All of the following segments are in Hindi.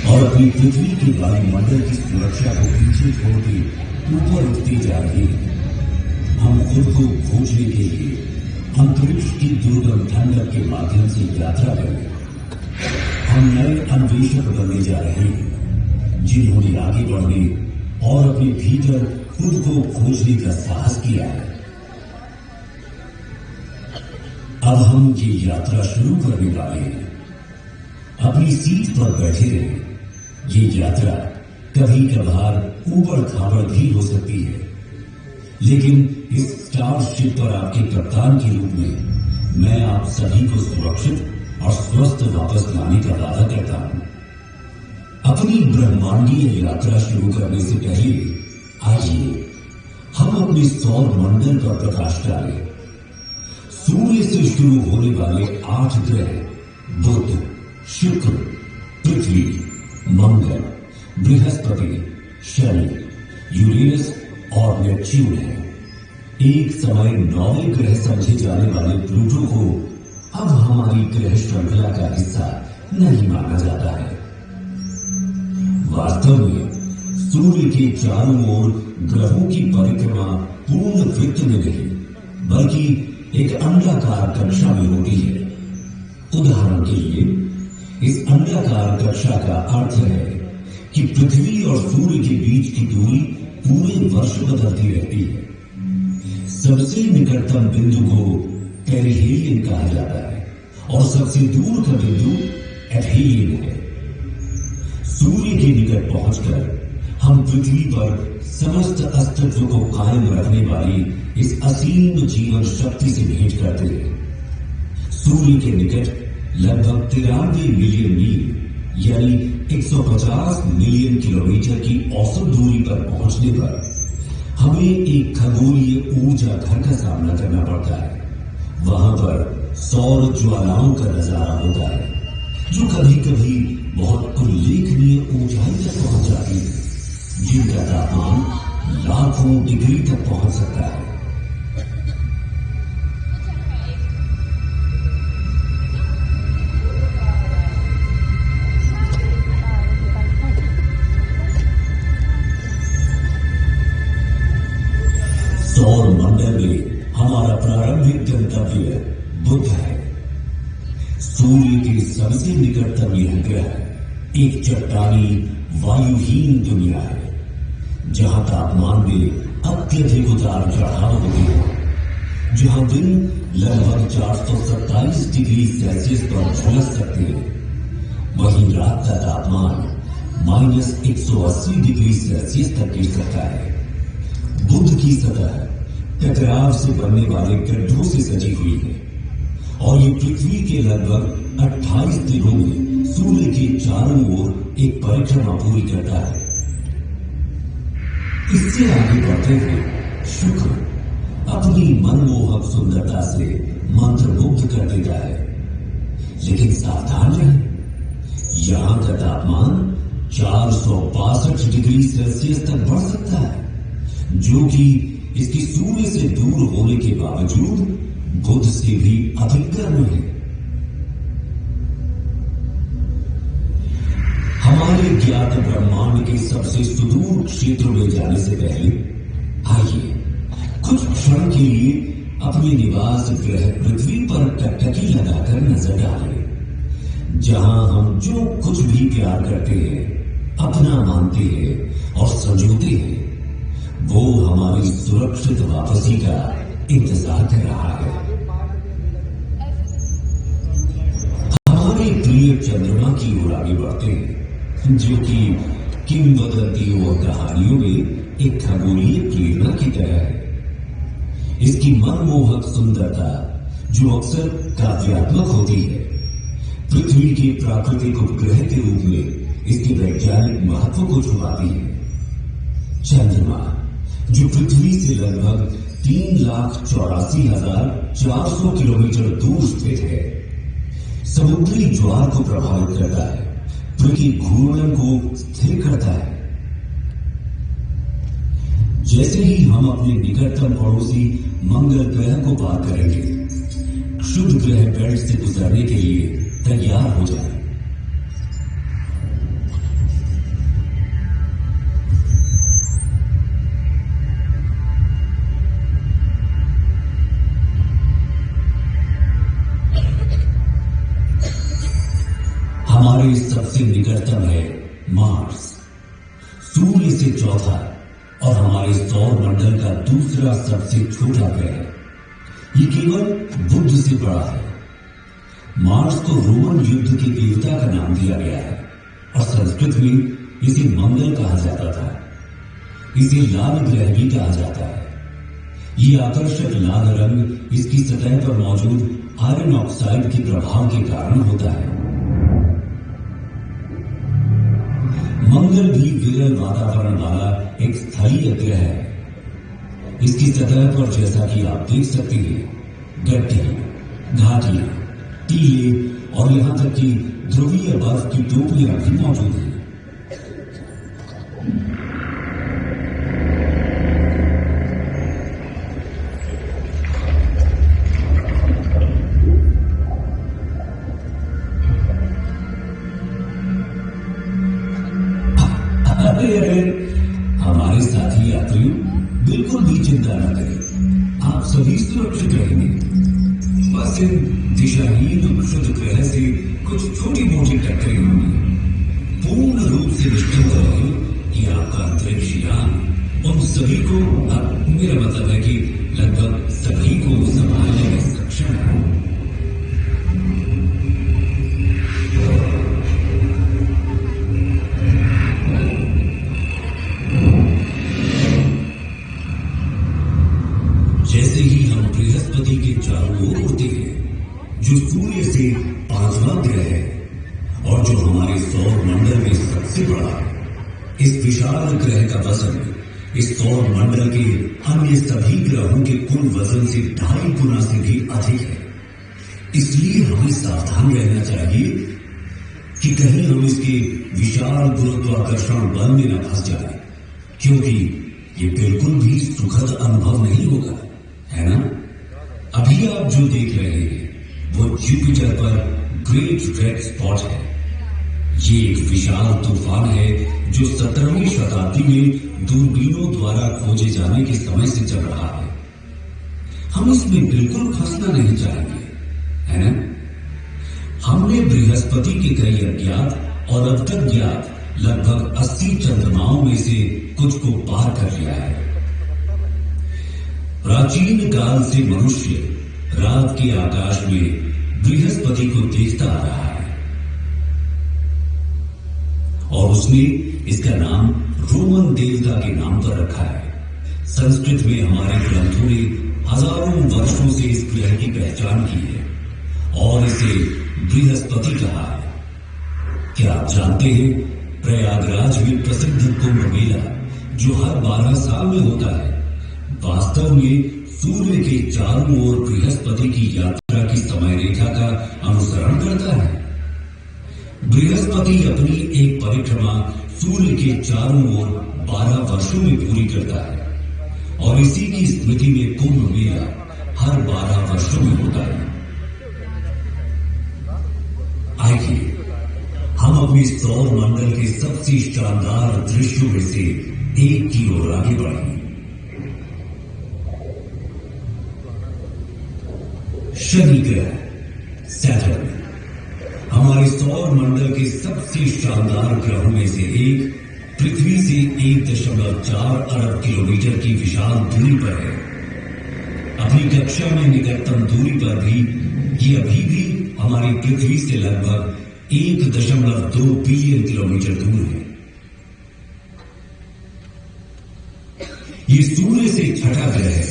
और अपनी पृथ्वी के वायुमंडल की सुरक्षा को पीछे छोड़ के ऊपर उठते जा रहे हैं। हम खुद को खोजने के लिए अंतरिक्ष की दुर्गम ठंडक के माध्यम से यात्रा करें। हम नए अन्वेषक बनने जा रहे हैं, जिन्होंने आगे बढ़ने और अपने भीतर खुद को खोजने का साहस किया है। अब हम ये यात्रा शुरू करने वाले हैं। अपनी सीट पर बैठे रहे। ये यात्रा कभी कभार ऊबड़ खाबड़ भी हो सकती है, लेकिन इस स्टारशिप पर आपके कप्तान के रूप में मैं आप सभी को सुरक्षित और स्वस्थ वापस लाने का वादा करता हूं। अपनी ब्रह्मांडीय यात्रा शुरू करने से पहले आइए हम अपने सौर मंडल पर प्रकाश डालें। सूर्य से शुरू होने वाले 8 ग्रह बुध, शुक्र, पृथ्वी, मंगल, बृहस्पति, शनि, यूरेनस और नेपच्यून है। एक समय 9वें ग्रह समझे जाने वाले प्लूटो को अब हमारी ग्रह श्रृंखला का हिस्सा नहीं माना जाता है। वास्तव में सूर्य के चारों ओर ग्रहों की परिक्रमा पूर्ण वृत्त में नहीं, बल्कि एक अंडाकार कक्षा में होती है। उदाहरण के लिए इस अंडाकार कक्षा का अर्थ है कि पृथ्वी और सूर्य के बीच की दूरी पूरे वर्ष बदलती रहती है। सबसे निकटतम बिंदु को पेरिहेलियन कहा जाता है और सबसे दूर का बिंदु एपीलियन है। सूर्य के निकट पहुंचकर हम पृथ्वी पर समस्त अस्तित्व को कायम रखने वाली इस असीम जीवन शक्ति से भेंट करते हैं। सूर्य के निकट लगभग 93 मिलियन मील यानी 150 मिलियन किलोमीटर की औसत दूरी पर पहुंचने पर हमें एक खगोलीय ऊर्जा घर का सामना करना पड़ता है। वहां पर सौर ज्वालाओं का नजारा होता है, जो कभी कभी बहुत उल्लेखनीय ऊंचाई तक पहुंच जाती है, जिनका तापमान लाखों डिग्री तक पहुंच सकता है। सौर मंडल में हमारा प्रारंभिक गंतव्य बुध है। सूर्य के सबसे निकटतम यह ग्रह एक चट्टानी वायुहीन दुनिया है, जहां तापमान में अत्यधिक उतार चढ़ाव होते हैं, जहां दिन लगभग 427 डिग्री सेल्सियस पर झुलस सकते हैं, वहीं रात का तापमान -180 डिग्री सेल्सियस तक गिर सकता है। बुध की सतह टकराव से बनने वाले गड्ढों से सजी हुई है और ये पृथ्वी के लगभग 28 दिनों में सूर्य के चारों ओर एक परिक्रमा पूरी करता है। इससे आगे बढ़ते हुए शुक्र अपनी मनमोहक सुंदरता से मंत्रमुग्ध कर देता है, लेकिन सावधान रहें, यहां का तापमान 462 डिग्री सेल्सियस तक बढ़ सकता है, जो कि इसकी सूर्य से दूर होने के बावजूद बुध से भी अधिक गर्म है। हमारे ज्ञात ब्रह्मांड के सबसे सुदूर क्षेत्र में जाने से पहले आइए कुछ क्षण के लिए अपने निवास ग्रह पृथ्वी पर टकटकी लगाकर नजर डालें, जहां हम जो कुछ भी प्यार करते हैं, अपना मानते हैं और संजोते हैं, वो हमारी सुरक्षित वापसी का इंतजार कर रहा है। हमारे प्रिय चंद्रमा की ओर आगे बढ़ते हैं, जो कि किंवदंतियों और कहानियों में एक खगोलीय प्रेरणा की तरह है। इसकी मनमोहक सुंदरता, जो अक्सर काव्यात्मक होती है, पृथ्वी के प्राकृतिक उपग्रह के रूप में इसके वैज्ञानिक महत्व को छुपाती है। चंद्रमा, जो पृथ्वी से लगभग 3,84,400 किलोमीटर दूर स्थित है, समुद्री ज्वार को प्रभावित करता है, पृथ्वी घूर्णन को स्थिर करता है। जैसे ही हम अपने निकटतम पड़ोसी मंगल ग्रह को पार करेंगे, क्षुद्र ग्रह बेल्ट से गुजरने के लिए तैयार हो जाए। सबसे निकटतम है मार्स, सूर्य से चौथा और हमारे सौर मंडल का दूसरा सबसे छोटा ग्रह। ये केवल बुध से बड़ा है। मार्स को रोमन युद्ध के देवता का नाम दिया गया है और संस्कृत में इसे मंगल कहा जाता था। इसे लाल ग्रह भी कहा जाता है। ये आकर्षक लाल रंग इसकी सतह पर मौजूद आयरन ऑक्साइड के प्रभाव के कारण होता है। मंगल भी विरल वातावरण वाला एक स्थलीय ग्रह है। इसकी सतह पर जैसा कि आप देख सकते हैं गड्ढे, घाटियां, टीले और यहां तक कि ध्रुवीय बर्फ की टोपियां भी मौजूद हैं। हमारे साथी यात्रियों, बिल्कुल भी चिंता न करें, आप सभी सुरक्षित रहेंगे। बस इन दिशाहीन क्षुद्र ग्रह से कुछ छोटी मोटी टक्करें होंगी। पूर्ण रूप से निश्चित रहे कि आपका अंतरिक्ष यान उन सभी को, मेरा मतलब है कि लगभग सभी को संभालने में सक्षम है। जैसे ही हम बृहस्पति के चारों ओर उड़ते हैं, जो सूर्य से 5वां ग्रह है और जो हमारे सौर मंडल में सबसे बड़ा है, इस विशाल ग्रह का वजन इस सौर मंडल के अन्य सभी ग्रहों के कुल वजन से 2.5 गुना से भी अधिक है। इसलिए हमें सावधान रहना चाहिए कि कहीं हम इसके विशाल गुरुत्वाकर्षण बल में न फंस जाए, क्योंकि ये बिल्कुल भी सुखद अनुभव नहीं होगा, है ना? अभी आप जो देख रहे हैं वो जुपिटर पर ग्रेट रेड स्पॉट है। ये एक विशाल तूफान है जो 17वीं शताब्दी में दूरबीनों द्वारा खोजे जाने के समय से चल रहा है। हम इसमें बिल्कुल फंसना नहीं चाहेंगे, है ना? हमने बृहस्पति के कई अज्ञात और अब तक ज्ञात लगभग 80 चंद्रमाओं में से कुछ को पार कर लिया है। प्राचीन काल से मनुष्य रात के आकाश में बृहस्पति को देखता आ रहा है और उसने इसका नाम रोमन देवता के नाम पर रखा है। संस्कृत में हमारे ग्रंथों ने हजारों वर्षों से इस ग्रह की पहचान की है और इसे बृहस्पति कहा है। क्या आप जानते हैं, प्रयागराज में प्रसिद्ध कुंभ मेला जो हर 12 साल में होता है, वास्तव में सूर्य के चारों ओर बृहस्पति की यात्रा की समय रेखा का अनुसरण करता है। बृहस्पति अपनी एक परिक्रमा सूर्य के चारों ओर 12 वर्षों में पूरी करता है और इसी की स्मृति में कुंभ मेला हर 12 वर्षों में होता है। आइए हम अपने सौर मंडल के सबसे शानदार दृश्यों में से एक की ओर आगे बढ़ेंगे। शनि ग्रह, सैटर्न, हमारे सौर मंडल के सबसे शानदार ग्रहों में से एक, पृथ्वी से 1.4 अरब किलोमीटर की विशाल दूरी पर है। अपनी कक्षा में निकटतम दूरी पर भी ये अभी भी हमारी पृथ्वी से लगभग 1.2 बिलियन किलोमीटर दूर है। ये सूर्य से छठा ग्रह है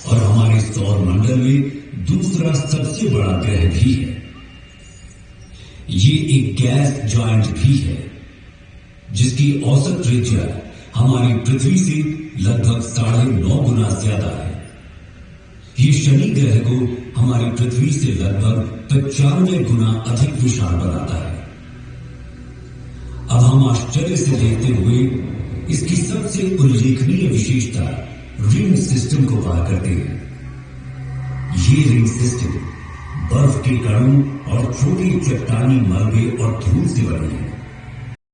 और हमारे सौर मंडल में दूसरा सबसे बड़ा ग्रह भी है। ये एक गैस जॉइंट भी है जिसकी औसत त्रिज्या हमारी पृथ्वी से लगभग 9.5 गुना ज्यादा है। ये शनि ग्रह को हमारी पृथ्वी से लगभग 95 गुना अधिक विशाल बनाता है। अब हम आश्चर्य से देखते हुए इसकी सबसे उल्लेखनीय विशेषता रिंग सिस्टम को पार करते हैं। ये रिंग सिस्टम बर्फ के कणों और छोटे चट्टानी मलबे और धूल से बनी है।